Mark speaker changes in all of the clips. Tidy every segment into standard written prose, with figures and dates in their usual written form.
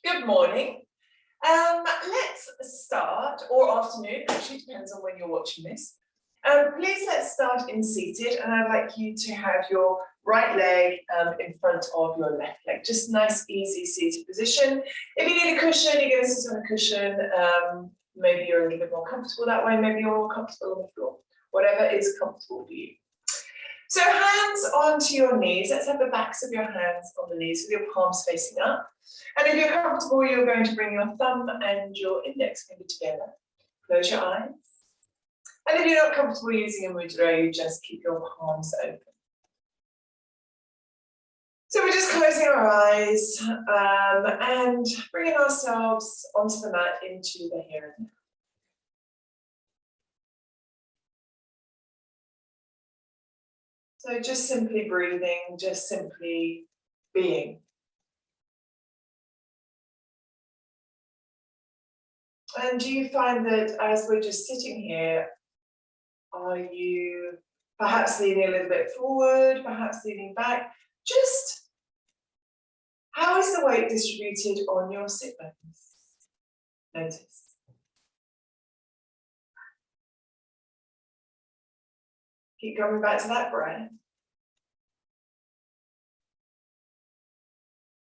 Speaker 1: Good morning. Let's start, or afternoon, actually depends on when you're watching this. Please let's start in seated, and I'd like you to have your right leg in front of your left leg. Just nice, easy seated position. If you need a cushion, you're going to sit on a cushion. Maybe you're a little bit more comfortable that way, maybe you're more comfortable on the floor. Whatever is comfortable for you. So hands onto your knees. Let's have the backs of your hands on the knees with your palms facing up. And if you're comfortable, you're going to bring your thumb and your index finger together. Close your eyes. And if you're not comfortable using a mudra, you just keep your palms open. So we're just closing our eyes and bringing ourselves onto the mat into the here and now. So just simply breathing, just simply being. And do you find that as we're just sitting here, are you perhaps leaning a little bit forward, perhaps leaning back? Just how is the weight distributed on your sit bones? Notice. Keep coming back to that breath.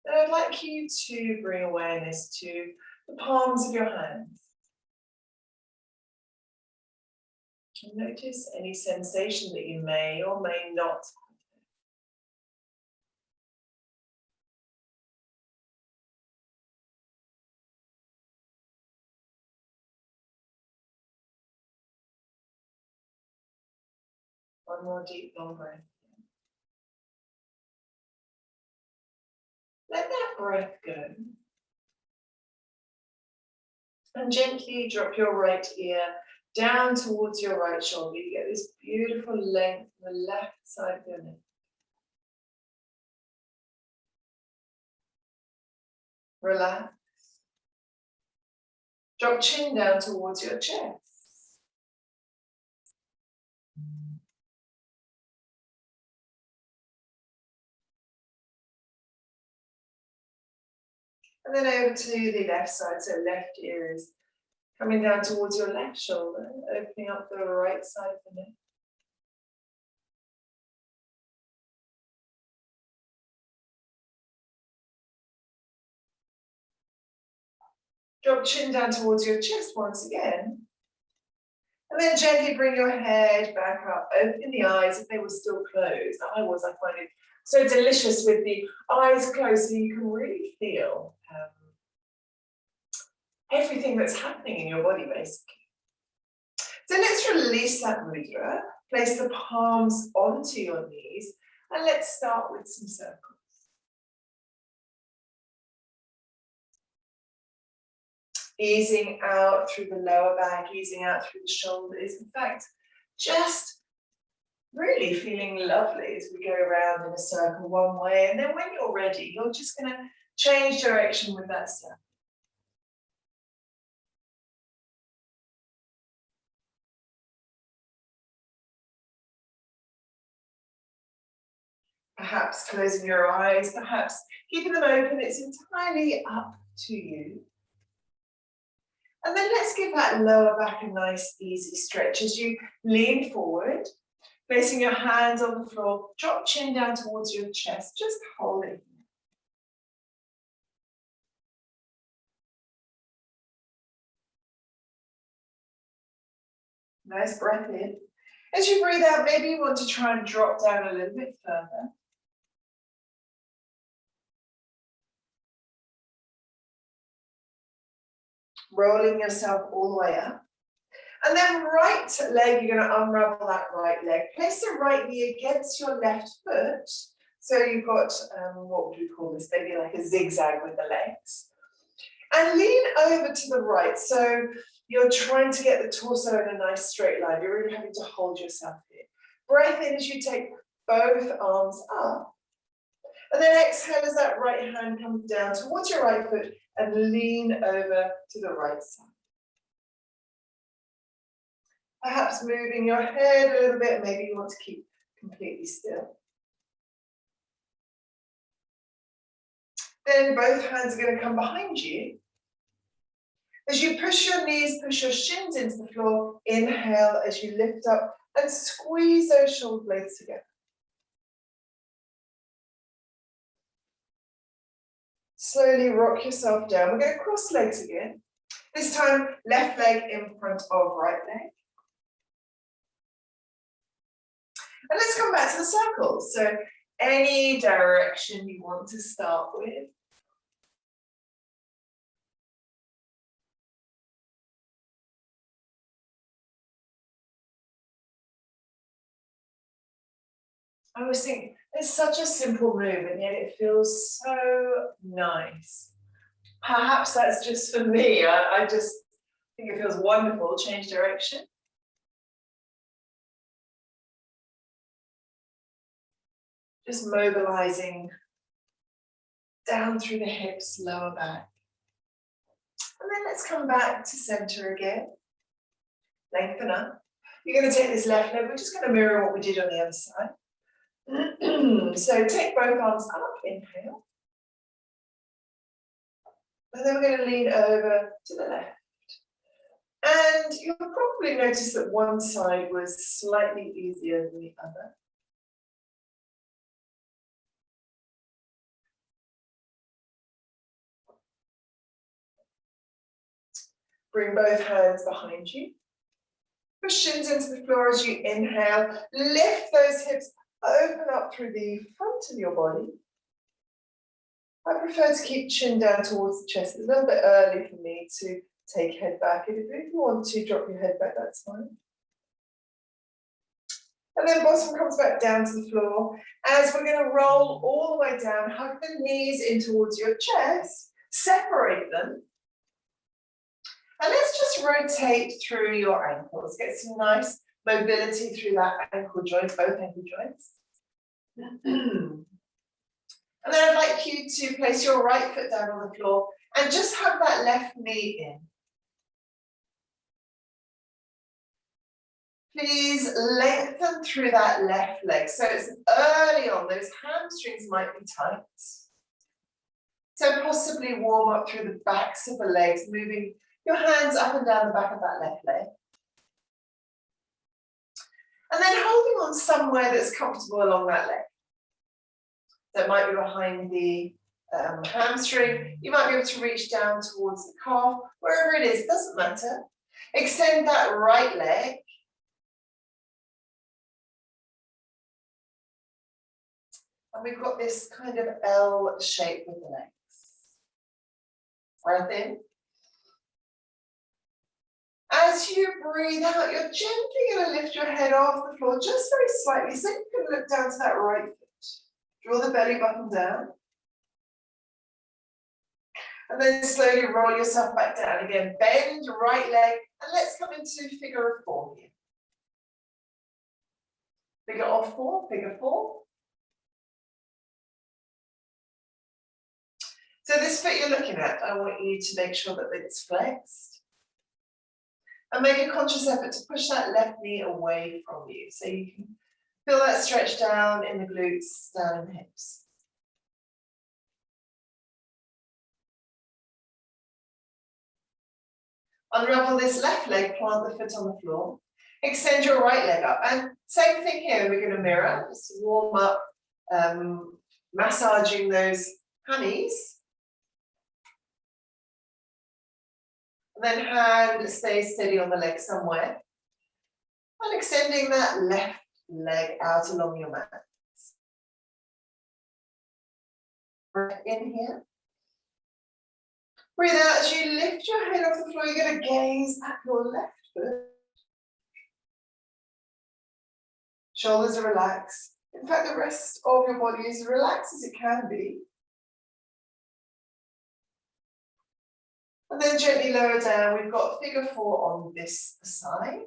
Speaker 1: And I'd like you to bring awareness to the palms of your hands. And notice any sensation that you may or may not have. One more deep, long breath. Let that breath go. And gently drop your right ear down towards your right shoulder. You get this beautiful length on the left side of your neck. Relax. Drop chin down towards your chest. And then over to the left side, so left ear is coming down towards your left shoulder, opening up the right side of the neck. Drop chin down towards your chest once again. And then gently bring your head back up, open the eyes if they were still closed. I find it so delicious with the eyes closed so you can really feel everything that's happening in your body, basically. So let's release that mudra, place the palms onto your knees, and let's start with some circles. Easing out through the lower back, easing out through the shoulders. In fact, just really feeling lovely as we go around in a circle one way. And then when you're ready, you're just going to change direction with that circle. Perhaps closing your eyes, perhaps keeping them open. It's entirely up to you. And then let's give that lower back a nice easy stretch as you lean forward, placing your hands on the floor, drop chin down towards your chest, just hold it. Nice breath in. As you breathe out, maybe you want to try and drop down a little bit further. Rolling yourself all the way up. And then right leg, you're going to unravel that right leg. Place the right knee against your left foot. So you've got, what would we call this? Maybe like a zigzag with the legs. And lean over to the right. So you're trying to get the torso in a nice straight line. You're really having to hold yourself here. Breath in as you take both arms up. And then exhale as that right hand comes down towards your right foot and lean over to the right side. Perhaps moving your head a little bit, maybe you want to keep completely still. Then both hands are going to come behind you. As you push your knees, push your shins into the floor, inhale as you lift up and squeeze those shoulder blades together. Slowly rock yourself down. We're going to cross legs again. This time, left leg in front of right leg. And let's come back to the circles. So any direction you want to start with. I was thinking, it's such a simple move and yet it feels so nice. Perhaps that's just for me. I just think it feels wonderful. Change direction. Just mobilizing down through the hips, lower back. And then let's come back to center again. Lengthen up. You're going to take this left leg. We're just going to mirror what we did on the other side. So take both arms up, inhale. And then we're going to lean over to the left. And you'll probably notice that one side was slightly easier than the other. Bring both hands behind you. Push shins into the floor as you inhale. Lift those hips, open up through the front of your body. I prefer to keep chin down towards the chest. It's a little bit early for me to take head back. If you want to drop your head back, that's fine. And then bottom comes back down to the floor. As we're going to roll all the way down, hug the knees in towards your chest, separate them. And let's just rotate through your ankles. Get some nice mobility through that ankle joint, both ankle joints. And then I'd like you to place your right foot down on the floor and just hug that left knee in. Please lengthen through that left leg. So it's early on, those hamstrings might be tight. So possibly warm up through the backs of the legs, moving your hands up and down the back of that left leg. And then holding on somewhere that's comfortable along that leg. So it might be behind the hamstring. You might be able to reach down towards the calf, wherever it is, it doesn't matter. Extend that right leg. And we've got this kind of L shape with the legs. Breath in. As you breathe out, you're gently going to lift your head off the floor just very slightly, so you can look down to that right foot. Draw the belly button down. And then slowly roll yourself back down again. Bend your right leg, and let's come into figure of four here. Figure of four, figure four. So this foot you're looking at, I want you to make sure that it's flexed. And make a conscious effort to push that left knee away from you. So you can feel that stretch down in the glutes, down in the hips. Unravel this left leg, plant the foot on the floor. Extend your right leg up. And same thing here, we're going to mirror. Just warm up, massaging those hammies. And then hand stays steady on the leg somewhere. And extending that left leg out along your mat. Breath in here. Breathe out as you lift your head off the floor. You're going to gaze at your left foot. Shoulders are relaxed. In fact, the rest of your body is as relaxed as it can be. And then gently lower down. We've got figure four on this side.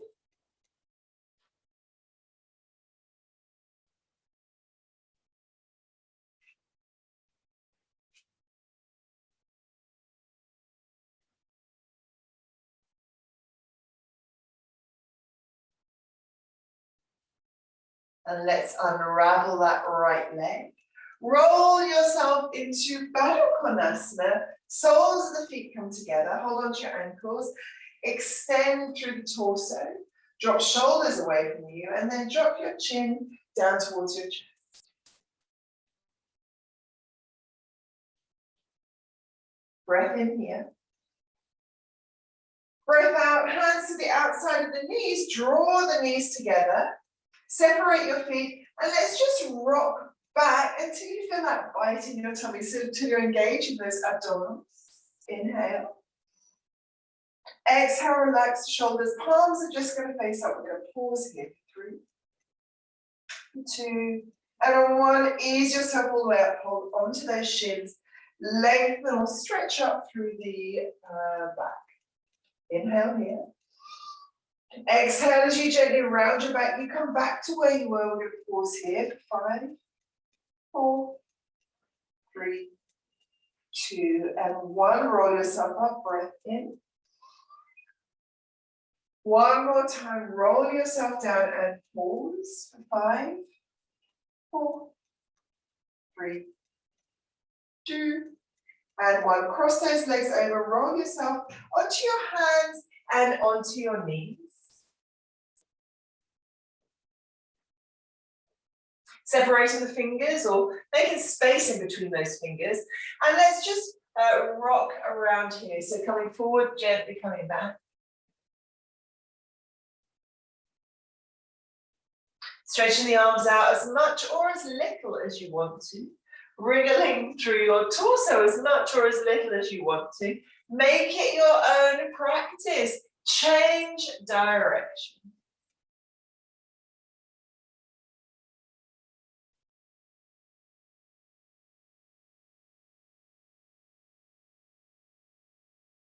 Speaker 1: And let's unravel that right leg. Roll yourself into Baddha Konasana. Soles of the feet come together. Hold on to your ankles. Extend through the torso. Drop shoulders away from you and then drop your chin down towards your chest. Breath in here. Breath out, hands to the outside of the knees. Draw the knees together. Separate your feet and let's just rock back until you feel that bite in your tummy. So until you're engaged in those abdominals. Inhale. Exhale, relax the shoulders. Palms are just going to face up. We're going to pause here. 3, 2, and on 1, ease yourself all the way up. Hold onto those shins. Lengthen or stretch up through the back. Inhale here. Exhale as you gently round your back. You come back to where you were. We're going to pause here for 5, 4, 3, 2, and 1. Roll yourself up. Breath in. One more time. Roll yourself down and pause for 5, 4, 3, 2, and 1. Cross those legs over. Roll yourself onto your hands and onto your knees. Separating the fingers or making space in between those fingers. And let's just rock around here. So coming forward, gently coming back. Stretching the arms out as much or as little as you want to. Wriggling through your torso as much or as little as you want to. Make it your own practice. Change direction.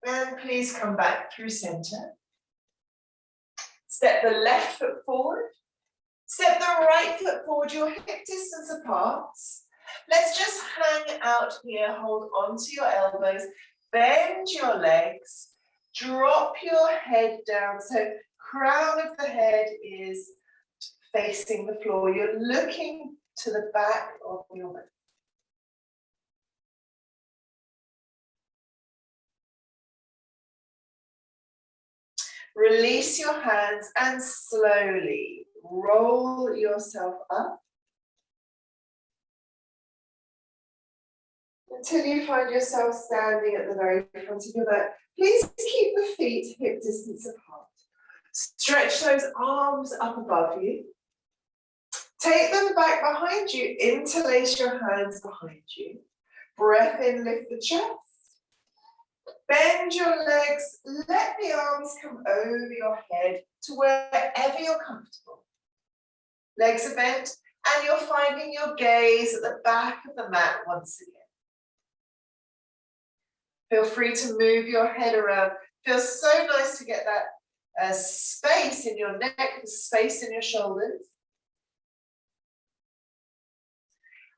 Speaker 1: And please come back through center. Step the left foot forward. Step the right foot forward, your hip distance apart. Let's just hang out here, hold onto your elbows, bend your legs, drop your head down. So crown of the head is facing the floor. You're looking to the back of your mat. Release your hands and slowly roll yourself up until you find yourself standing at the very front of your mat. Please keep the feet hip distance apart. Stretch those arms up above you. Take them back behind you. Interlace your hands behind you. Breath in, lift the chest. Bend your legs. Let the arms come over your head to wherever you're comfortable. Legs are bent, and you're finding your gaze at the back of the mat once again. Feel free to move your head around. Feels so nice to get that space in your neck, the space in your shoulders.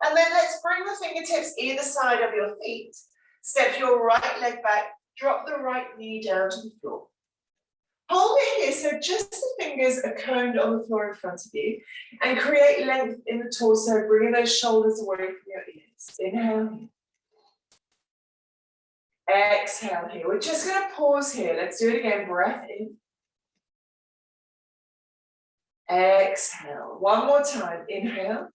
Speaker 1: And then let's bring the fingertips either side of your feet. Step your right leg back, drop the right knee down to the floor. Hold it here, so just the fingers are coned on the floor in front of you, and create length in the torso, bringing those shoulders away from your ears. Inhale here. Exhale here. We're just going to pause here. Let's do it again. Breath in. Exhale. One more time. Inhale.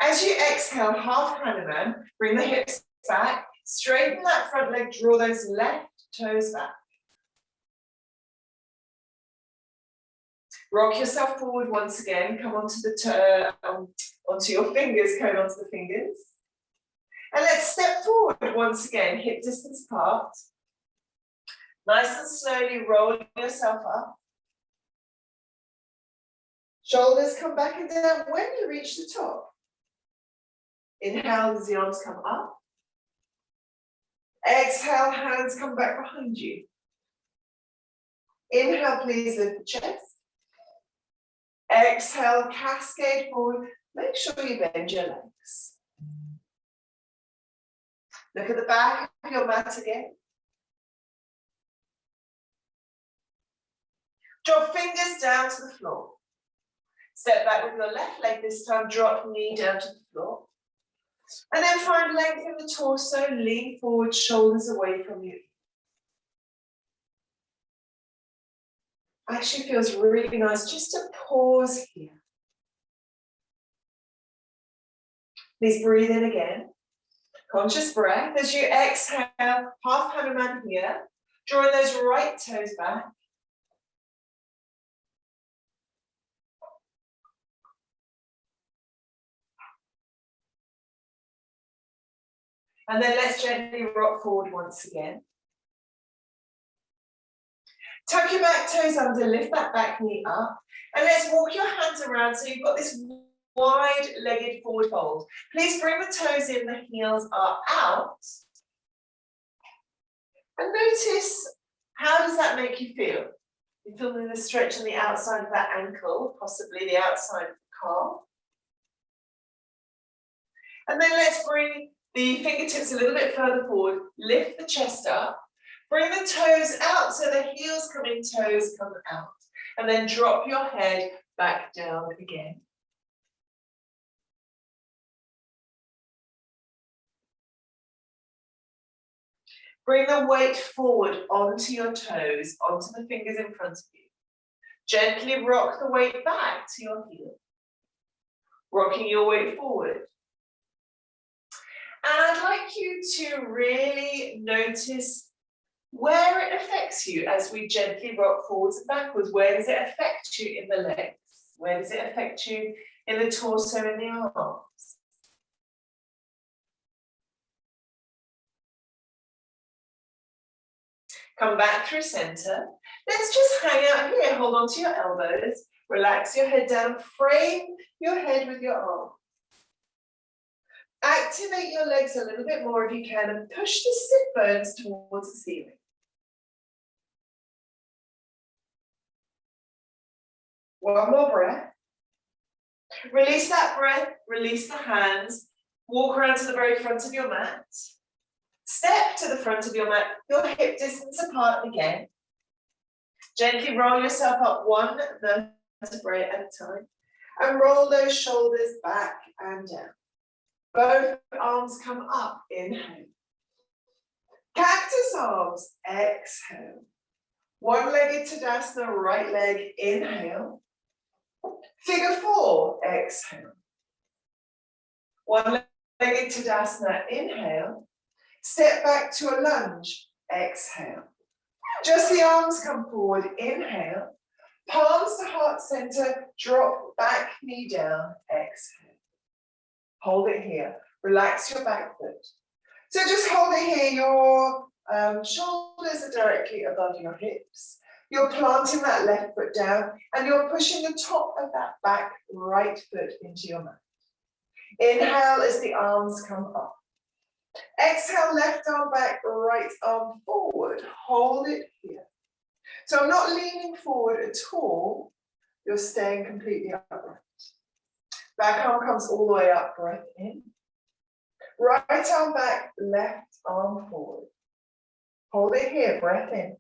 Speaker 1: As you exhale, half Hanuman, bring the hips back, straighten that front leg, draw those left toes back. Rock yourself forward once again, come onto onto your fingers, cone onto the fingers. And let's step forward once again, hip distance apart. Nice and slowly roll yourself up. Shoulders come back and down when you reach the top. Inhale as the arms come up. Exhale, hands come back behind you. Inhale, please lift the chest. Exhale, cascade forward. Make sure you bend your legs. Look at the back of your mat again. Drop fingers down to the floor. Step back with your left leg this time drop knee down to the floor. And then find length in the torso, lean forward, shoulders away from you. Actually feels really nice just to pause here. Please breathe in again. Conscious breath. As you exhale, half Hanuman here. Drawing those right toes back. And then let's gently rock forward once again. Tuck your back toes under, lift that back knee up. And let's walk your hands around so you've got this wide-legged forward fold. Please bring the toes in, the heels are out. And notice, how does that make you feel? You're feeling the stretch on the outside of that ankle, possibly the outside of the calf. And then let's bring the fingertips a little bit further forward, lift the chest up, bring the toes out so the heels come in, toes come out. And then drop your head back down again. Bring the weight forward onto your toes, onto the fingers in front of you. Gently rock the weight back to your heel. Rocking your weight forward. And I'd like you to really notice where it affects you as we gently rock forwards and backwards. Where does it affect you in the legs? Where does it affect you in the torso and the arms? Come back through center. Let's just hang out here. Hold on to your elbows. Relax your head down. Frame your head with your arm. Activate your legs a little bit more if you can and push the sit bones towards the ceiling. One more breath. Release that breath, release the hands. Walk around to the very front of your mat. Step to the front of your mat, your hip distance apart again. Gently roll yourself up one vertebrae at a time. And roll those shoulders back and down. Both arms come up, inhale. Cactus arms, exhale. One-legged Tadasana, right leg, inhale. Figure four, exhale. One-legged Tadasana, inhale. Step back to a lunge, exhale. Just the arms come forward, inhale. Palms to heart center, drop back knee down, exhale. Hold it here. Relax your back foot. So just hold it here. Your shoulders are directly above your hips. You're planting that left foot down and you're pushing the top of that back right foot into your mat. Inhale as the arms come up. Exhale, left arm back, right arm forward. Hold it here. So I'm not leaning forward at all. You're staying completely upright. Back arm comes all the way up, breath in. Right arm back, left arm forward. Hold it here, breath in.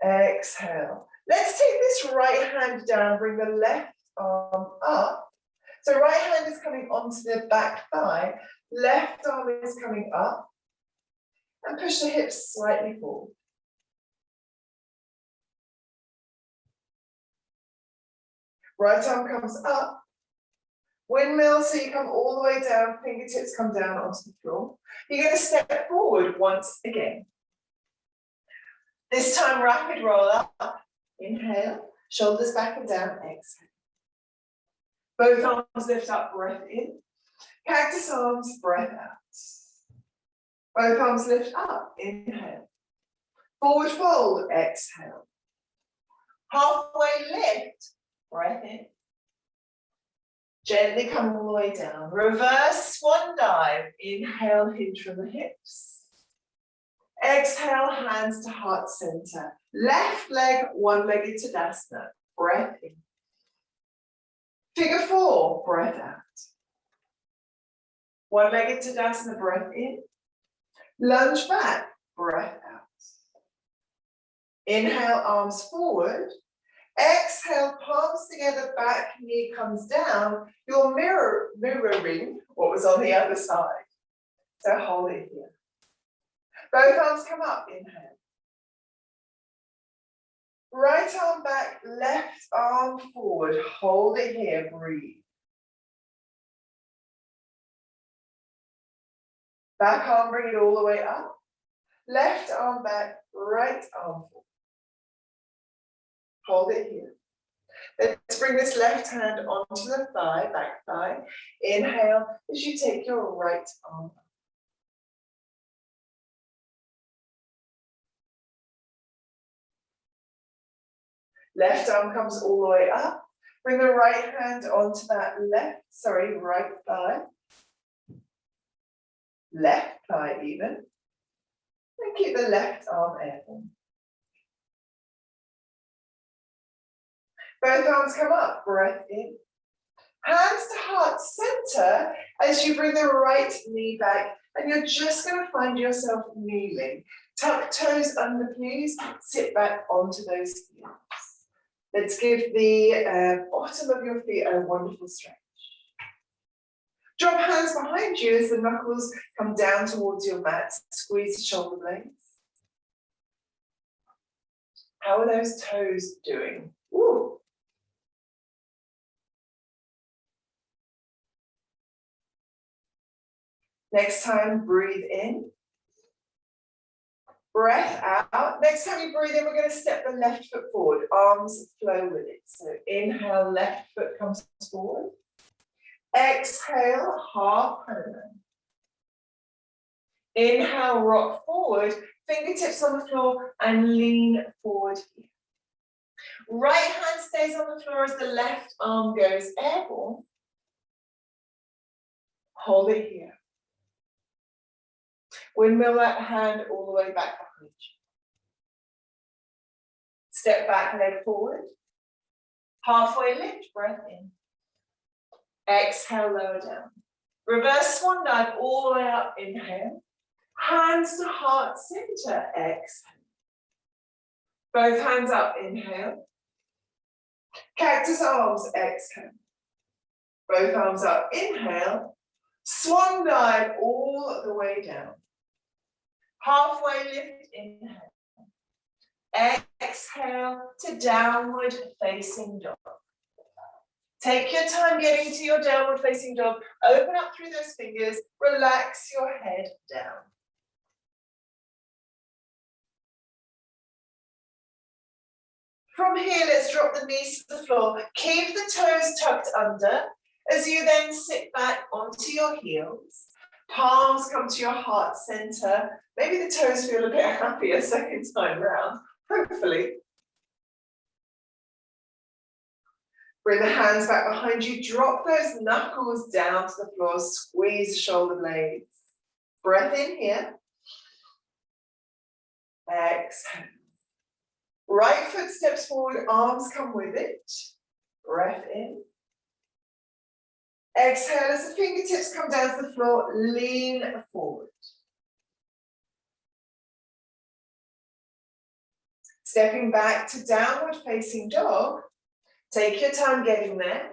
Speaker 1: Exhale. Let's take this right hand down, bring the left arm up. So right hand is coming onto the back thigh, left arm is coming up. And push the hips slightly forward. Right arm comes up. Windmill, so you come all the way down, fingertips come down onto the floor. You're going to step forward once again. This time, rapid roll up. Inhale, shoulders back and down, exhale. Both arms lift up, breath in. Cactus arms, breath out. Both arms lift up, inhale. Forward fold, exhale. Halfway lift, breath in. Gently come all the way down. Reverse swan dive. Inhale, hinge from the hips. Exhale, hands to heart center. Left leg, one-legged Tadasana. Breath in. Figure four, breath out. One-legged Tadasana, breath in. Lunge back, breath out. Inhale, arms forward. Exhale, palms together, back knee comes down. You're mirroring what was on the other side. So hold it here. Both arms come up, inhale. Right arm back, left arm forward. Hold it here, breathe. Back arm, bring it all the way up. Left arm back, right arm forward. Hold it here. Let's bring this left hand onto the thigh, back thigh. Inhale as you take your right arm up. Left arm comes all the way up. Bring the right hand onto that right thigh. Left thigh even. And keep the left arm airborne. Both arms come up, breath in. Hands to heart center as you bring the right knee back, and you're just going to find yourself kneeling. Tuck toes under, please. Sit back onto those heels. Let's give the bottom of your feet a wonderful stretch. Drop hands behind you as the knuckles come down towards your mat. Squeeze the shoulder blades. How are those toes doing? Ooh. Next time, breathe in. Breath out. Next time you breathe in, we're going to step the left foot forward. Arms flow with it. So inhale, left foot comes forward. Exhale, half Hanuman. Inhale, rock forward. Fingertips on the floor and lean forward here. Right hand stays on the floor as the left arm goes airborne. Hold it here. Windmill that hand all the way back behind you. Step back, leg forward. Halfway lift, breath in. Exhale, lower down. Reverse swan dive all the way up, inhale. Hands to heart center, exhale. Both hands up, inhale. Cactus arms, exhale. Both arms up, inhale. Swan dive all the way down. Halfway lift, inhale. Exhale to downward facing dog. Take your time getting to your downward facing dog. Open up through those fingers. Relax your head down. From here, let's drop the knees to the floor. Keep the toes tucked under as you then sit back onto your heels. Palms come to your heart center. Maybe the toes feel a bit happier second time round, hopefully. Bring the hands back behind you. Drop those knuckles down to the floor. Squeeze the shoulder blades. Breath in here. Exhale. Right foot steps forward, arms come with it. Breath in. Exhale as the fingertips come down to the floor, lean forward. Stepping back to downward facing dog. Take your time getting there.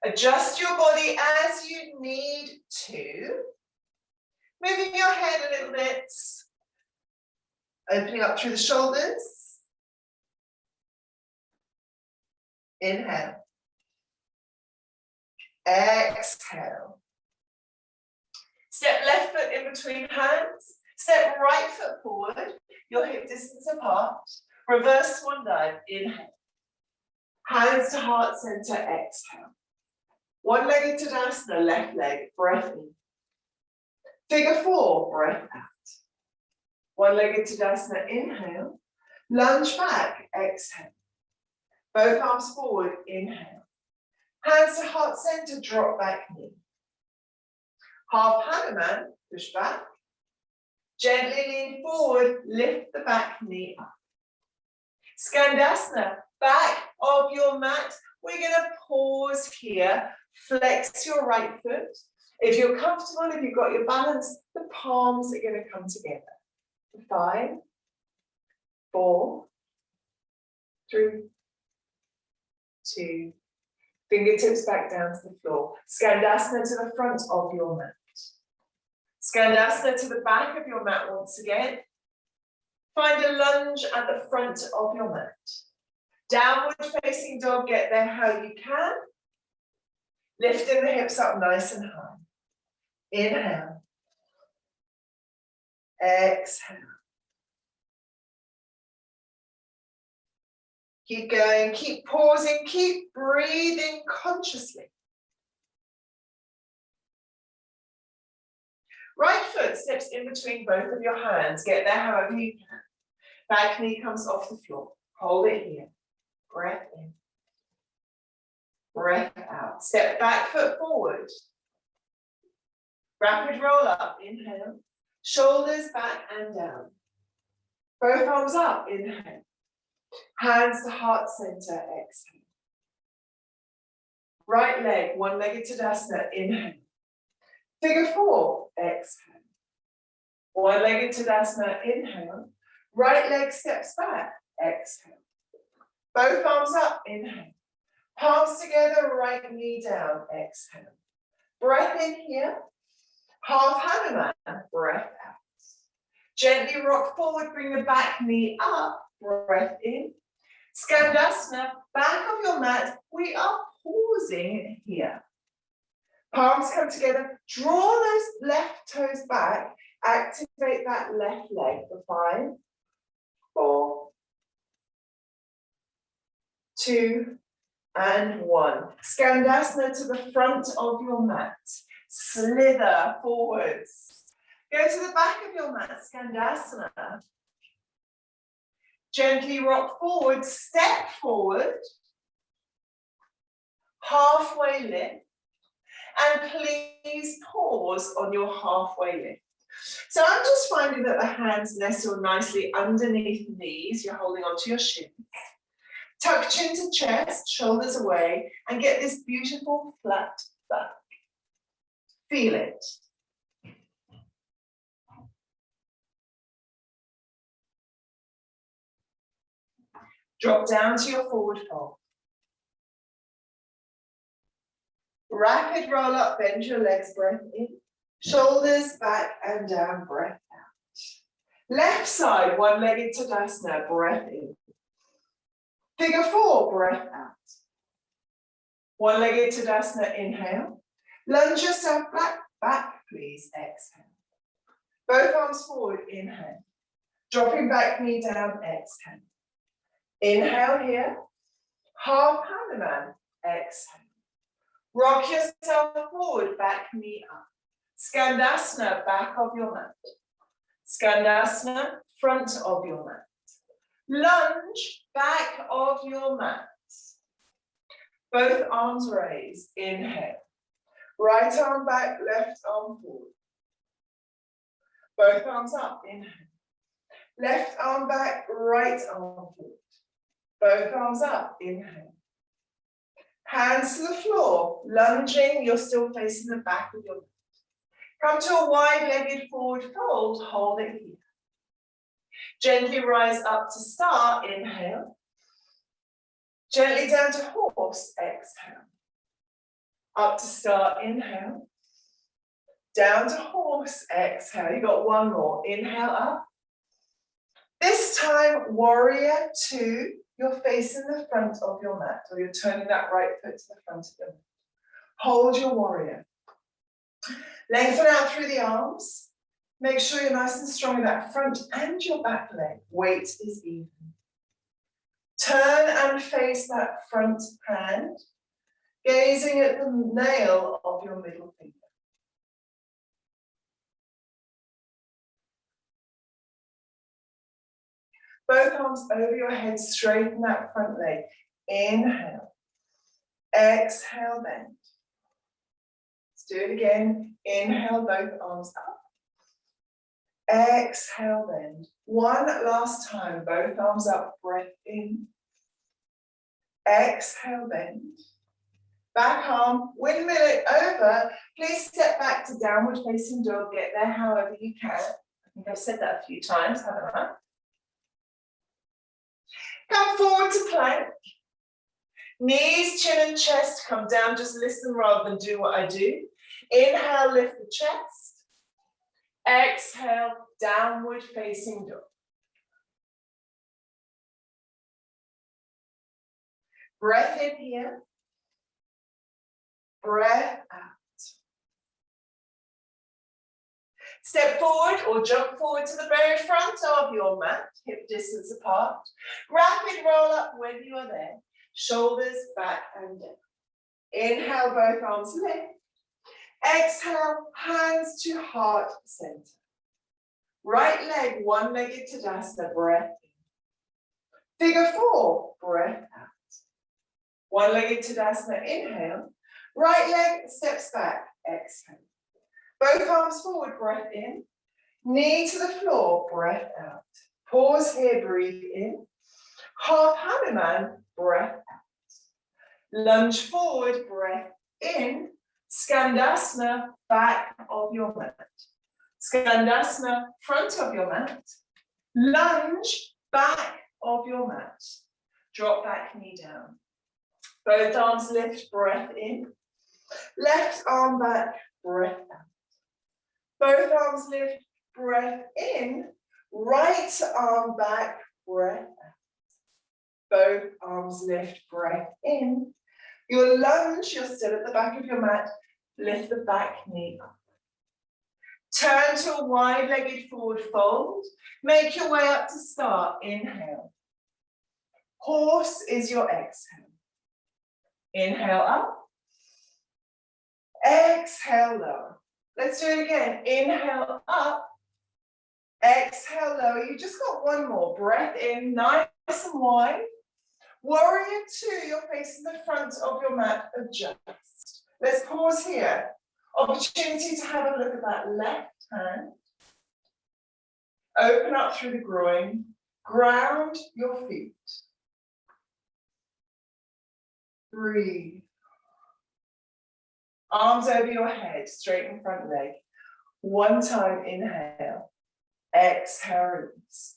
Speaker 1: Adjust your body as you need to. Moving your head a little bit. Opening up through the shoulders. Inhale. Exhale. Step left foot in between hands. Step right foot forward. Your hip distance apart. Reverse swan dive. Inhale. Hands to heart center. Exhale. One-legged Tadasana. Left leg. Breath in. Figure 4. Breath out. One-legged Tadasana. Inhale. Lunge back. Exhale. Both arms forward. Inhale. Hands to heart center, drop back knee. Half Hanuman, push back. Gently lean forward, lift the back knee up. Skandasana, back of your mat. We're going to pause here. Flex your right foot. If you're comfortable, if you've got your balance, the palms are going to come together. 5, 4, 3, 2. Fingertips back down to the floor. Skandasana to the front of your mat. Skandasana to the back of your mat once again. Find a lunge at the front of your mat. Downward facing dog, get there how you can. Lifting the hips up nice and high. Inhale. Exhale. Keep going, keep pausing, keep breathing consciously. Right foot steps in between both of your hands. Get there however you can. Back knee comes off the floor. Hold it here. Breath in. Breath out. Step back foot forward. Rapid roll up. Inhale. Shoulders back and down. Both arms up. Inhale. Hands to heart center. Exhale. Right leg, one-legged Tadasana. Inhale. Figure 4. Exhale. One-legged Tadasana. Inhale. Right leg steps back. Exhale. Both arms up. Inhale. Palms together, right knee down. Exhale. Breath in here. Half Hanuman. Breath out. Gently rock forward, bring the back knee up. Breath in. Skandasana, back of your mat. We are pausing here. Palms come together. Draw those left toes back. Activate that left leg for 5, 4, 2, and 1. Skandasana to the front of your mat. Slither forwards. Go to the back of your mat. Skandasana. Gently rock forward. Step forward. Halfway lift. And please pause on your halfway lift. So I'm just finding that the hands nestle nicely underneath the knees. You're holding onto your shins. Tuck chin to chest, shoulders away, and get this beautiful flat back. Feel it. Drop down to your forward fold. Rapid roll up, bend your legs, breath in. Shoulders back and down, breath out. Left side, one-legged Tadasana, breath in. Figure 4, breath out. One-legged Tadasana, inhale. Lunge yourself back, please, exhale. Both arms forward, inhale. Dropping back knee down, exhale. Inhale here. Half Hanuman, exhale. Rock yourself forward, back knee up. Skandasana, back of your mat. Skandasana, front of your mat. Lunge, back of your mat. Both arms raised, inhale. Right arm back, left arm forward. Both arms up, inhale. Left arm back, right arm forward. Both arms up, inhale. Hands to the floor, lunging, you're still facing the back of your mat. Come to a wide-legged forward fold, hold it here. Gently rise up to start, inhale. Gently down to horse, exhale. Up to start, inhale. Down to horse, exhale. You got one more, inhale up. This time, warrior 2, you're facing the front of your mat, or you're turning that right foot to the front of your mat. Hold your warrior. Lengthen out through the arms. Make sure you're nice and strong in that front and your back leg. Weight is even. Turn and face that front hand, gazing at the nail of your middle finger. Both arms over your head, straighten that front leg. Inhale. Exhale, bend. Let's do it again. Inhale, both arms up. Exhale, bend. One last time, both arms up, breath in. Exhale, bend. Back arm, windmill it over. Please step back to downward facing dog. Get there however you can. I think I've said that a few times, haven't I? Come forward to plank. Knees, chin and chest come down, just listen rather than do what I do. Inhale, lift the chest. Exhale, downward facing dog. Breath in here. Breath out. Step forward or jump forward to the very front of your mat, hip distance apart. Rapid roll up when you are there. Shoulders back and down. Inhale, both arms lift. Exhale, hands to heart center. Right leg, one-legged Tadasana, breath in. Figure 4, breath out. One-legged Tadasana, inhale. Right leg steps back, exhale. Both arms forward, breath in. Knee to the floor, breath out. Pause here, breathe in. Half Hanuman, breath out. Lunge forward, breath in. Skandasana, back of your mat. Skandasana, front of your mat. Lunge, back of your mat. Drop back, knee down. Both arms lift, breath in. Left arm back, breath out. Both arms lift, breath in. Right arm back, breath out. Both arms lift, breath in. Your lunge, you're still at the back of your mat. Lift the back knee up. Turn to a wide-legged forward fold. Make your way up to start. Inhale. Horse is your exhale. Inhale up. Exhale lower. Let's do it again. Inhale up. Exhale lower. You just got one more. Breath in, nice and wide. Warrior 2, you're facing the front of your mat. Adjust. Let's pause here. Opportunity to have a look at that left hand. Open up through the groin. Ground your feet. Breathe. Arms over your head, straighten front leg. One time, inhale. Exhale, release.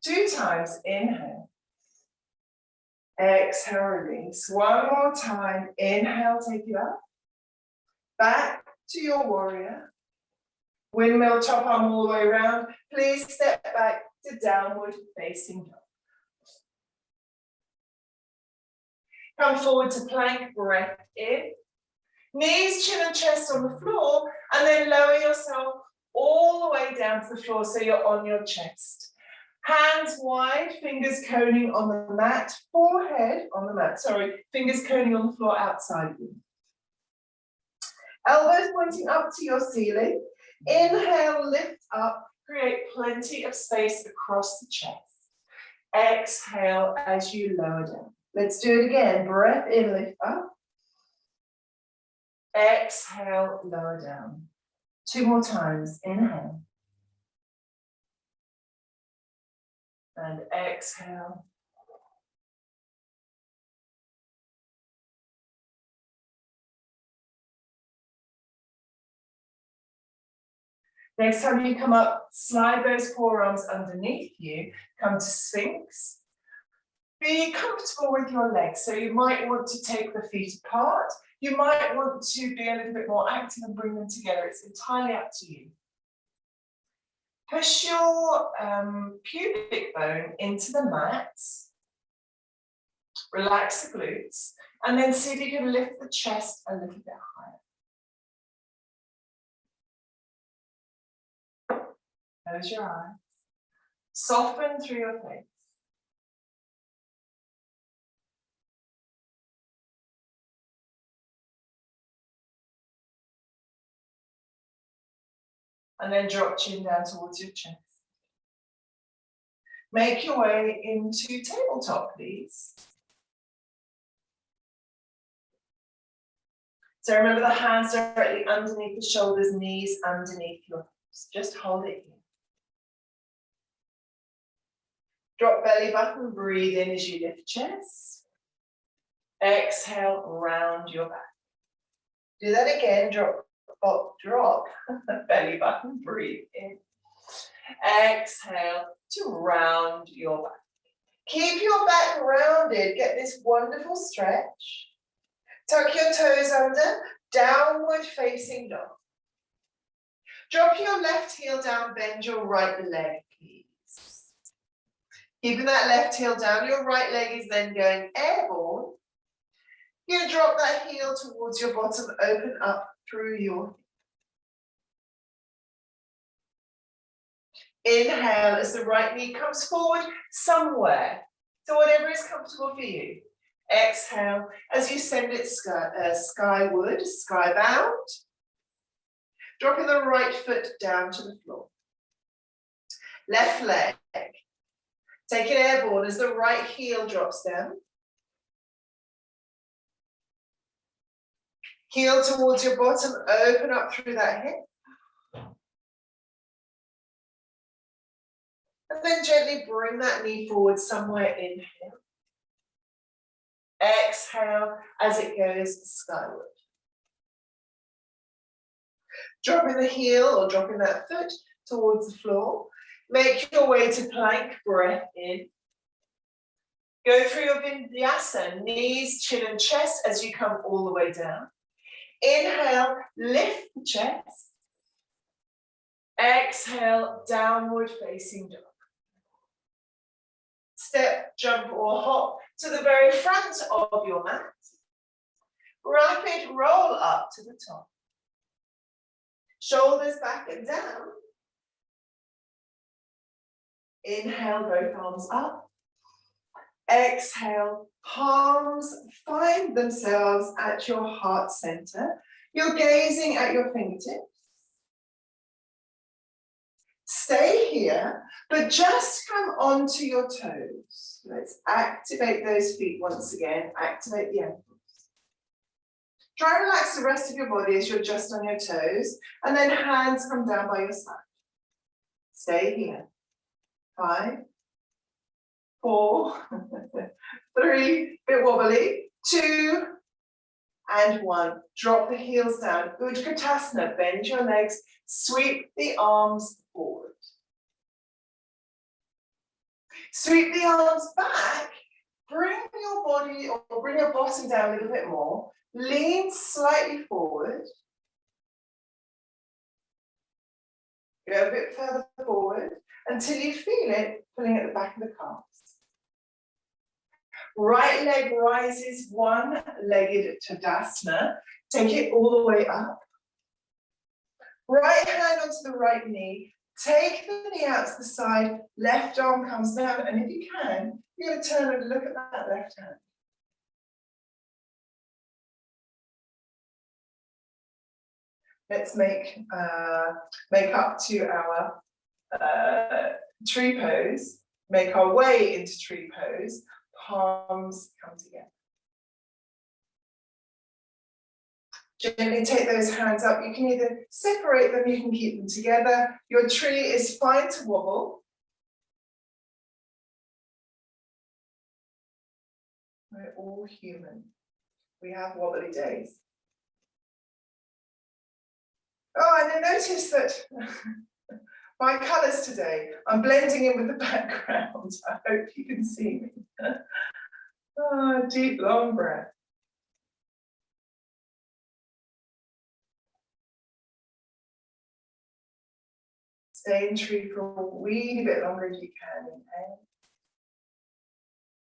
Speaker 1: 2 times, inhale. Exhale, release. One more time, inhale, take it up. Back to your warrior. Windmill, top arm all the way around. Please step back to downward facing dog. Come forward to plank, breath in. Knees, chin and chest on the floor, and then lower yourself all the way down to the floor so you're on your chest. Hands wide, fingers coning on the mat, forehead on the mat, fingers coning on the floor outside of you. Elbows pointing up to your ceiling. Inhale, lift up, create plenty of space across the chest. Exhale as you lower down. Let's do it again. Breath in, lift up. Exhale, lower down. 2 more times. Inhale. And exhale. Next time you come up, slide those forearms underneath you. Come to Sphinx. Be comfortable with your legs. So you might want to take the feet apart. You might want to be a little bit more active and bring them together. It's entirely up to you. Push your pubic bone into the mat. Relax the glutes. And then see if you can lift the chest a little bit higher. Close your eyes. Soften through your face. And then drop chin down towards your chest. Make your way into tabletop, please. So remember the hands directly underneath the shoulders, knees underneath your hips. Just hold it here. Drop belly button, breathe in as you lift chest. Exhale, round your back. Do that again, drop belly button, breathe in. Exhale to round your back. Keep your back rounded, get this wonderful stretch. Tuck your toes under, downward facing dog. Drop your left heel down, bend your right leg, please. Keeping that left heel down, your right leg is then going airborne. You're going to drop that heel towards your bottom, open up through your inhale as the right knee comes forward somewhere. So whatever is comfortable for you. Exhale as you send it skyward, skybound. Dropping the right foot down to the floor. Left leg. Take it airborne as the right heel drops down. Heel towards your bottom, open up through that hip. And then gently bring that knee forward somewhere, inhale. Exhale as it goes skyward. Dropping the heel or dropping that foot towards the floor. Make your way to plank, breath in. Go through your vinyasa, knees, chin and chest as you come all the way down. Inhale, lift the chest. Exhale, downward facing dog. Step, jump or hop to the very front of your mat. Rapid roll up to the top. Shoulders back and down. Inhale, both arms up. Exhale, palms find themselves at your heart center. You're gazing at your fingertips. Stay here, but just come onto your toes. Let's activate those feet once again. Activate the ankles. Try and relax the rest of your body as you're just on your toes, and then hands come down by your side. Stay here. 5, 4, 3, bit wobbly, 2, and 1. Drop the heels down. Utkatasana, bend your legs, sweep the arms forward. Sweep the arms back, bring your body or bring your bottom down a little bit more. Lean slightly forward. Go a bit further forward until you feel it pulling at the back of the calves. Right leg rises, one-legged Tadasana. Take it all the way up. Right hand onto the right knee. Take the knee out to the side. Left arm comes down. And if you can, you're going to turn and look at that left hand. Let's make up to our tree pose. Make our way into tree pose. Palms come together. Gently take those hands up. You can either separate them, you can keep them together. Your tree is fine to wobble. We're all human. We have wobbly days. Oh, and I noticed that my colours today, I'm blending in with the background. I hope you can see me. Oh, deep, long breath. Stay in tree for a wee bit longer if you can. Inhale.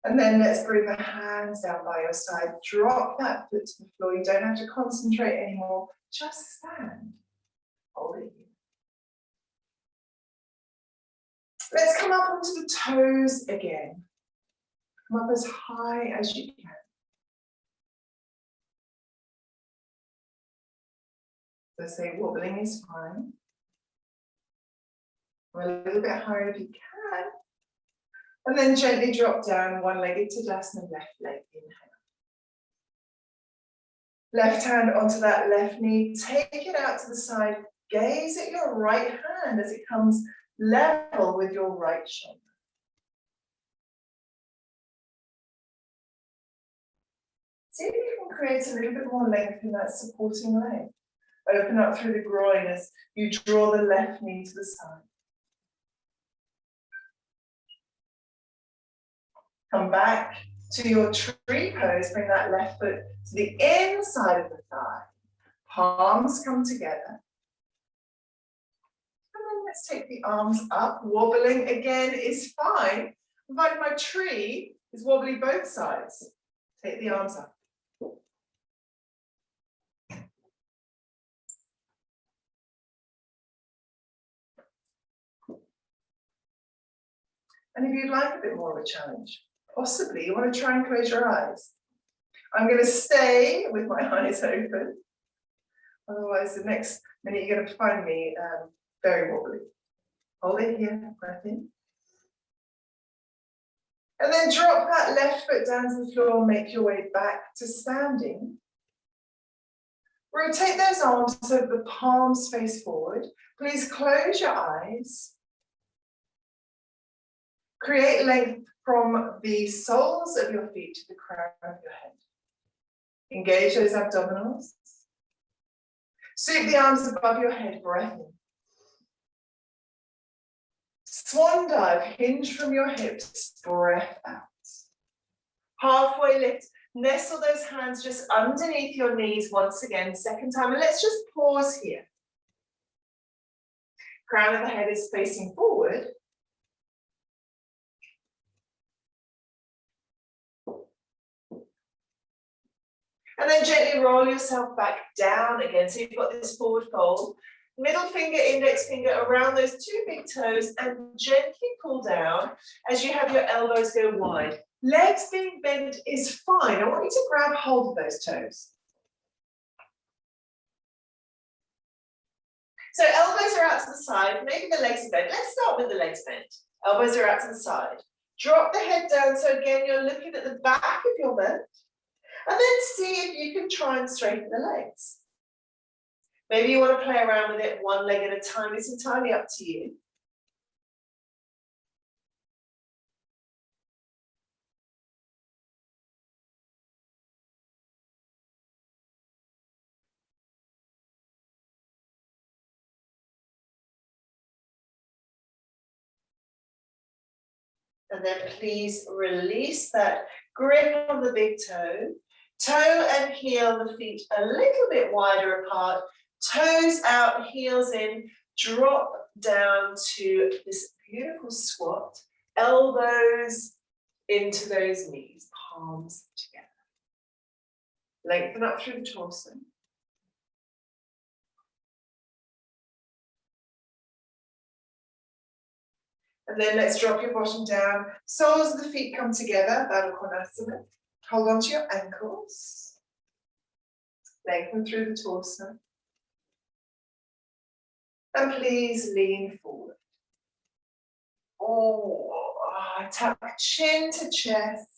Speaker 1: And then let's bring the hands down by your side. Drop that foot to the floor. You don't have to concentrate anymore. Just stand. Hold it here. Let's come up onto the toes again. Come up as high as you can. So say wobbling is fine. Or a little bit higher if you can. And then gently drop down, one-legged Tadasana, left leg, inhale. Left hand onto that left knee, take it out to the side, gaze at your right hand as it comes level with your right shoulder. See if you can create a little bit more length in that supporting leg. Open up through the groin as you draw the left knee to the side. Come back to your tree pose. Bring that left foot to the inside of the thigh. Palms come together. And then let's take the arms up. Wobbling again is fine, provided my tree is wobbly both sides. Take the arms up. And if you'd like a bit more of a challenge, possibly you want to try and close your eyes. I'm going to stay with my eyes open. Otherwise, the next minute you're going to find me very wobbly. Hold it here, breath in. And then drop that left foot down to the floor, make your way back to standing. Rotate those arms so the palms face forward. Please close your eyes. Create length from the soles of your feet to the crown of your head. Engage those abdominals. Sweep the arms above your head, breath in. Swan dive, hinge from your hips, breath out. Halfway lift, nestle those hands just underneath your knees once again, second time, and let's just pause here. Crown of the head is facing forward. And then gently roll yourself back down again. So you've got this forward fold. Middle finger, index finger around those two big toes and gently pull down as you have your elbows go wide. Legs being bent is fine. I want you to grab hold of those toes. So elbows are out to the side, maybe the legs are bent. Let's start with the legs bent. Elbows are out to the side. Drop the head down. So again, you're looking at the back of your mat. And then see if you can try and straighten the legs. Maybe you want to play around with it one leg at a time. It's entirely up to you. And then please release that grip on the big toe. Toe and heel the feet a little bit wider apart. Toes out, heels in. Drop down to this beautiful squat. Elbows into those knees, palms together. Lengthen up through the torso. And then let's drop your bottom down. Soles of the feet come together, Baddha Konasana. Hold on to your ankles. Lengthen through the torso. And please lean forward. Tuck chin to chest.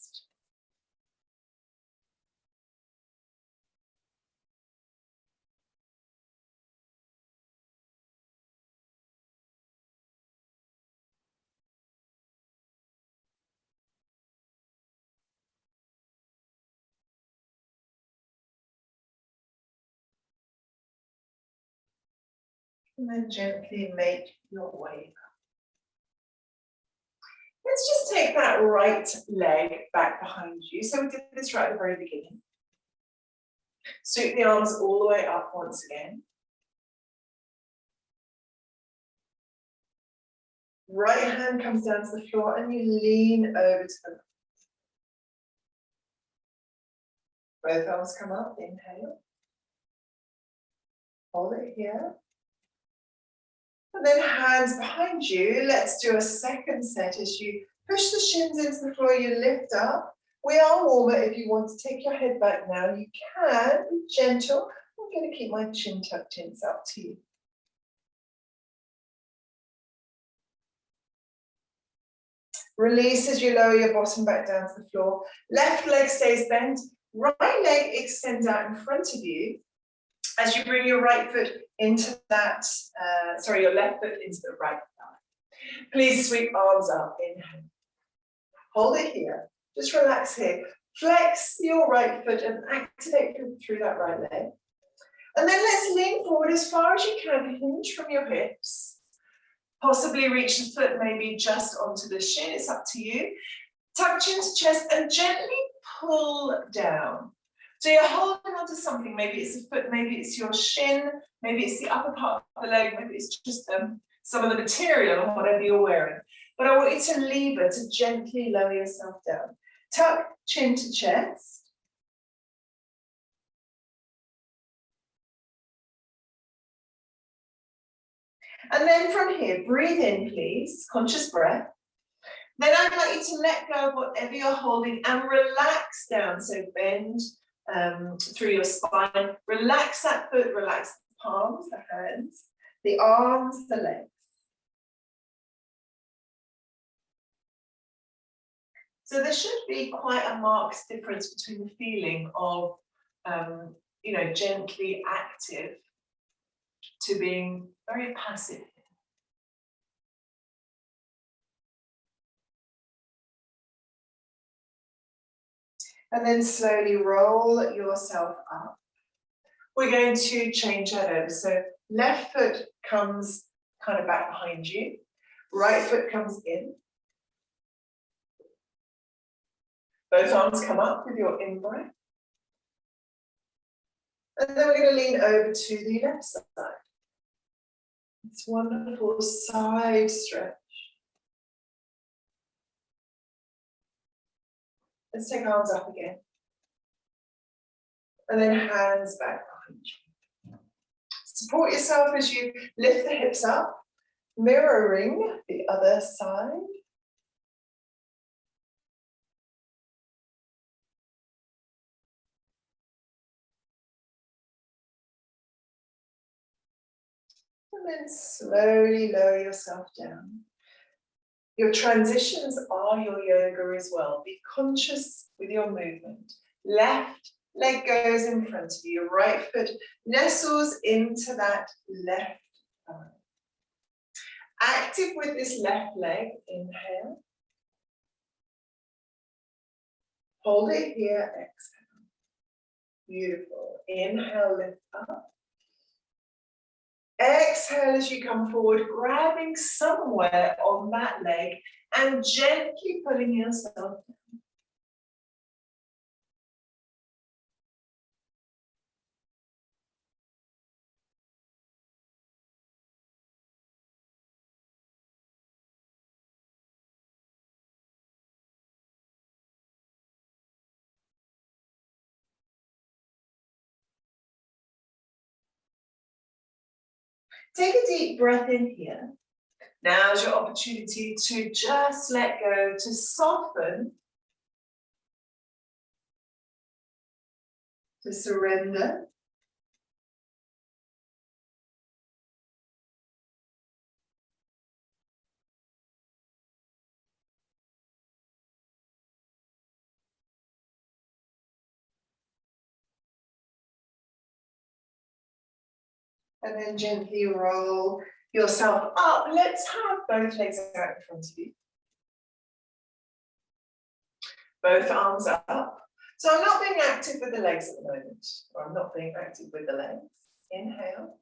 Speaker 1: And then gently make your way up. Let's just take that right leg back behind you. So we did this right at the very beginning. Sweep the arms all the way up once again. Right hand comes down to the floor and you lean over to the left. Both arms come up, inhale. Hold it here. And then hands behind you. Let's do a second set as you push the shins into the floor, you lift up. We are warmer. If you want to take your head back now, you can be gentle. I'm going to keep my chin tucked in, it's up to you. Release as you lower your bottom back down to the floor. Left leg stays bent. Right leg extends out in front of you. As you bring your right foot into that, your left foot into the right thigh. Please sweep arms up, inhale. Hold it here, just relax here. Flex your right foot and activate through that right leg. And then let's lean forward as far as you can, hinge from your hips. Possibly reach the foot maybe just onto the shin, it's up to you. Tuck chin to chest and gently pull down. So you're holding onto something, maybe it's a foot, maybe it's your shin, maybe it's the upper part of the leg, maybe it's just some of the material or whatever you're wearing. But I want you to lever to gently lower yourself down. Tuck chin to chest. And then from here, breathe in, please, conscious breath. Then I'd like you to let go of whatever you're holding and relax down. So bend through your spine. Relax that foot, relax the palms, the hands, the arms, the legs. So there should be quite a marked difference between the feeling of, gently active to being very passive. And then slowly roll yourself up. We're going to change that over. So left foot comes kind of back behind you. Right foot comes in. Both arms come up with your in-breath. And then we're going to lean over to the left side. It's wonderful side stretch. Let's take arms up again. And then hands back behind you. Support yourself as you lift the hips up, mirroring the other side. And then slowly lower yourself down. Your transitions are your yoga as well. Be conscious with your movement. Left leg goes in front of you. Right foot nestles into that left thigh. Active with this left leg. Inhale. Hold it here. Exhale. Beautiful. Inhale, lift up. Exhale as you come forward, grabbing somewhere on that leg and gently pulling yourself down. Take a deep breath in here. Now's your opportunity to just let go, to soften, to surrender. And then gently roll yourself up. Let's have both legs out in front of you. Both arms up. So I'm not being active with the legs at the moment, or I'm not being active with the legs. Inhale.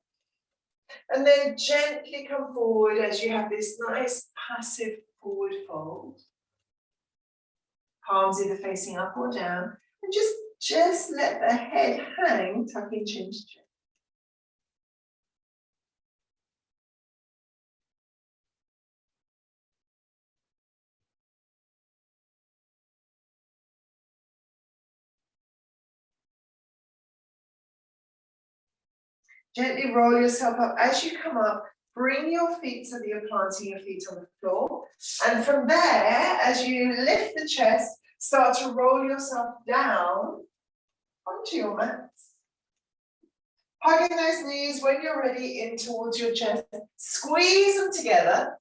Speaker 1: And then gently come forward as you have this nice passive forward fold. Palms either facing up or down. And just let the head hang, tucking chin to chin. Gently roll yourself up. As you come up, bring your feet so that you're planting your feet on the floor. And from there, as you lift the chest, start to roll yourself down onto your mats. Hugging those knees when you're ready in towards your chest. Squeeze them together.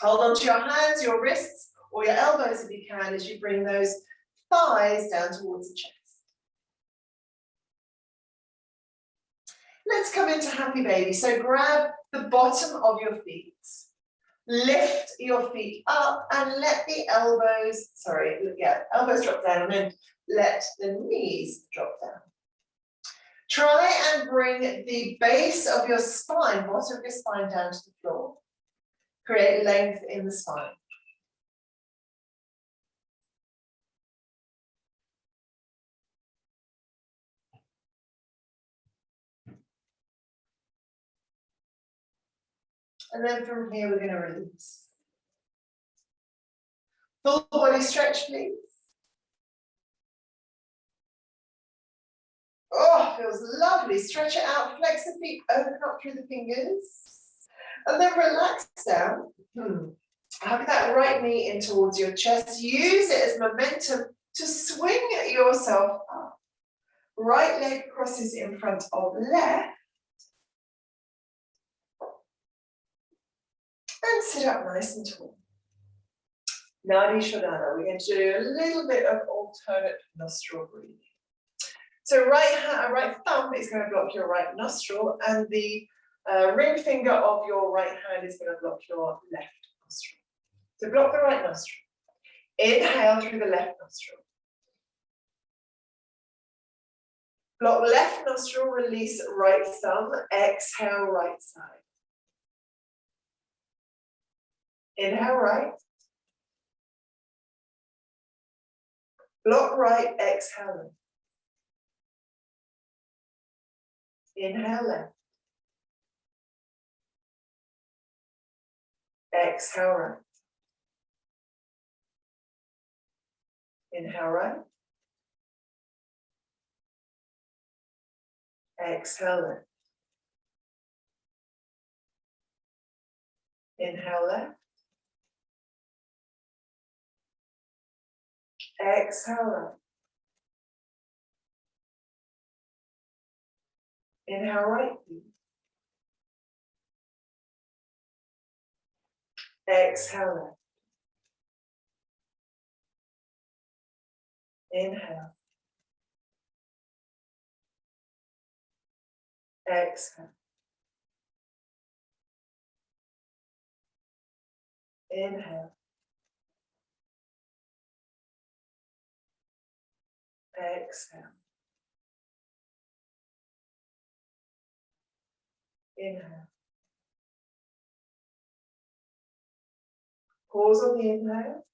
Speaker 1: Hold onto your hands, your wrists, or your elbows if you can, as you bring those thighs down towards the chest. Let's come into happy baby. So grab the bottom of your feet. Lift your feet up and let the elbows, elbows drop down and then let the knees drop down. Try and bring the base of your spine, bottom of your spine down to the floor. Create length in the spine. And then from here, we're going to release. Full body stretch, please. Oh, feels lovely. Stretch it out, flex the feet, open up through the fingers. And then relax down. Hug that right knee in towards your chest. Use it as momentum to swing yourself up. Right leg crosses in front of left. And sit up nice and tall. Nadi Shodhana. We're going to do a little bit of alternate nostril breathing. So right thumb is going to block your right nostril, and the ring finger of your right hand is going to block your left nostril. So block the right nostril. Inhale through the left nostril. Block left nostril, release right thumb. Exhale, right side. Inhale, right. Block right, exhale left. Inhale left. Exhale right. Inhale right. Exhale left. Inhale left. Exhale right. Inhale right. Exhale left. Inhale. Exhale. Inhale. Exhale. Inhale. Pause on the inhale.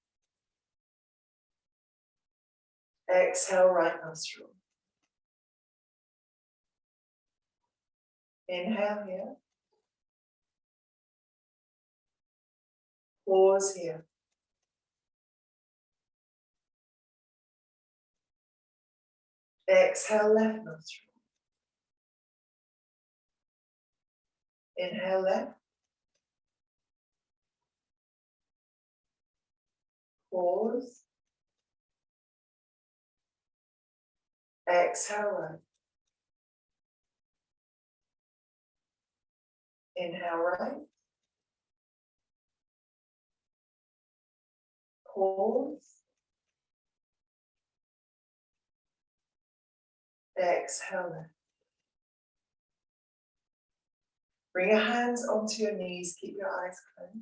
Speaker 1: Exhale, right nostril. Inhale here. Pause here. Exhale, left nostril. Inhale left. Pause. Exhale right. Inhale right. Pause. Exhale left. Bring your hands onto your knees. Keep your eyes closed.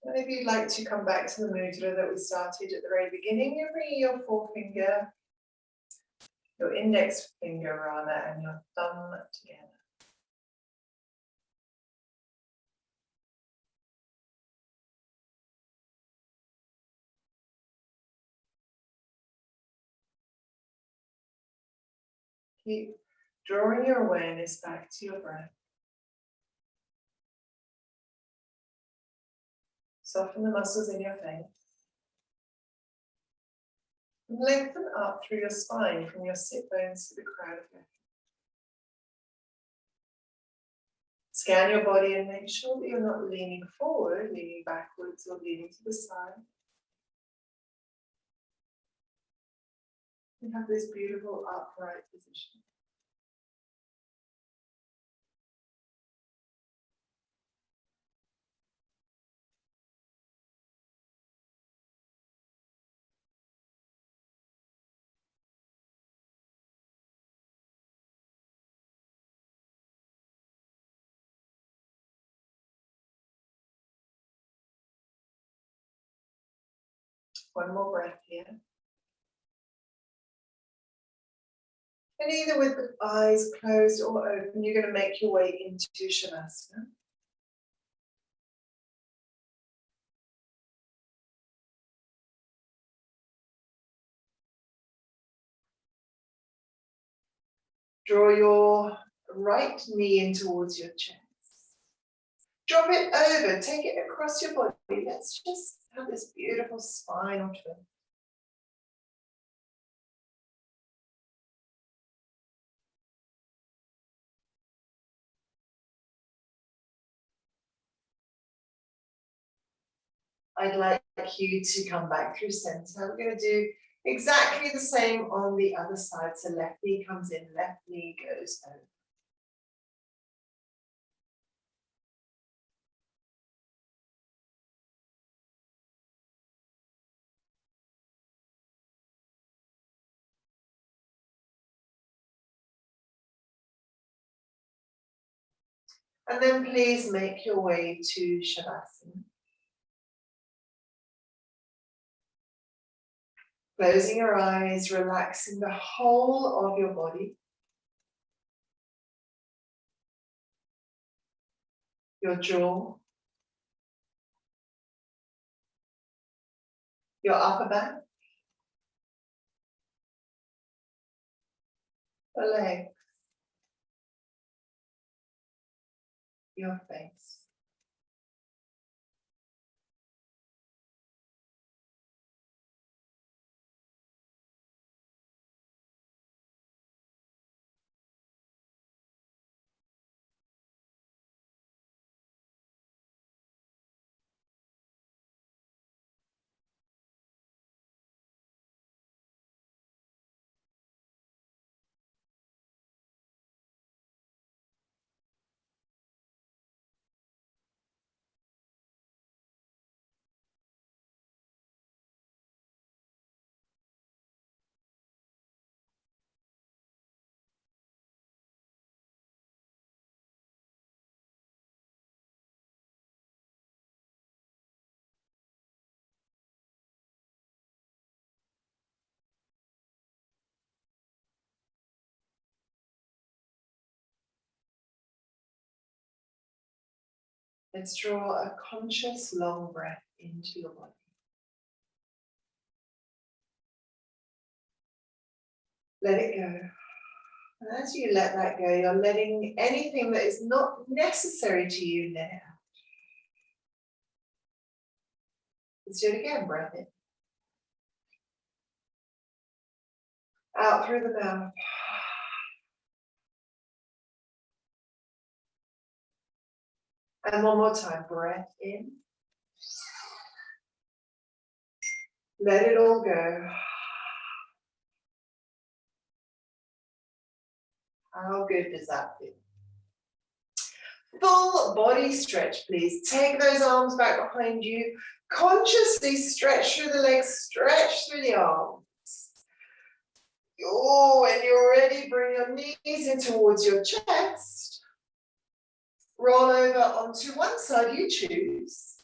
Speaker 1: And if you'd like to come back to the mudra that we started at the very beginning, you're bringing your forefinger, your index finger rather, and your thumb together. Keep drawing your awareness back to your breath. Soften the muscles in your face. And lengthen up through your spine from your sit bones to the crown of your head. Scan your body and make sure that you're not leaning forward, leaning backwards, or leaning to the side. You have this beautiful upright position. One more breath here. And either with the eyes closed or open, you're going to make your way into Shavasana. Draw your right knee in towards your chest. Drop it over, take it across your body. Let's just have this beautiful spinal twist. I'd like you to come back through center. We're going to do exactly the same on the other side. So left knee comes in, left knee goes over. And then please make your way to Shavasana. Closing your eyes, relaxing the whole of your body. Your jaw. Your upper back. The legs. Your face. Let's draw a conscious long breath into your body. Let it go. And as you let that go, you're letting anything that is not necessary to you let it out. Let's do it again. Breath in. Out through the mouth. And one more time. Breath in. Let it all go. How good does that feel? Full body stretch, please. Take those arms back behind you. Consciously stretch through the legs, stretch through the arms. Oh, when you're ready, bring your knees in towards your chest. Roll over onto one side, you choose.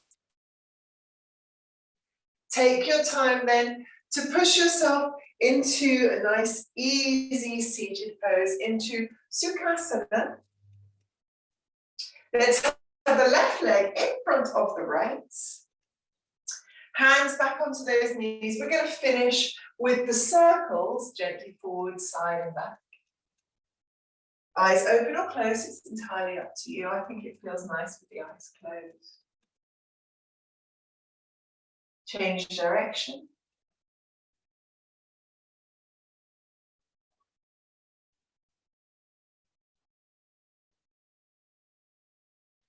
Speaker 1: Take your time then to push yourself into a nice, easy seated pose, into Sukhasana. Let's have the left leg in front of the right. Hands back onto those knees. We're going to finish with the circles, gently forward, side and back. Eyes open or closed, it's entirely up to you. I think it feels nice with the eyes closed. Change direction.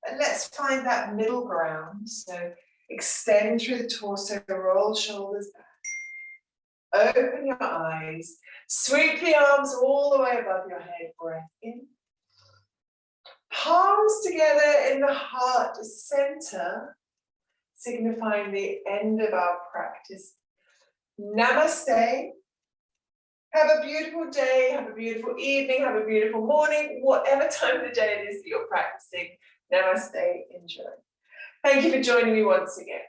Speaker 1: And let's find that middle ground. So extend through the torso, roll shoulders back. Open your eyes. Sweep the arms all the way above your head. Breath in. Palms together in the heart center, signifying the end of our practice. Namaste. Have a beautiful day, have a beautiful evening, have a beautiful morning, whatever time of the day it is that you're practicing. Namaste, enjoy. Thank you for joining me once again.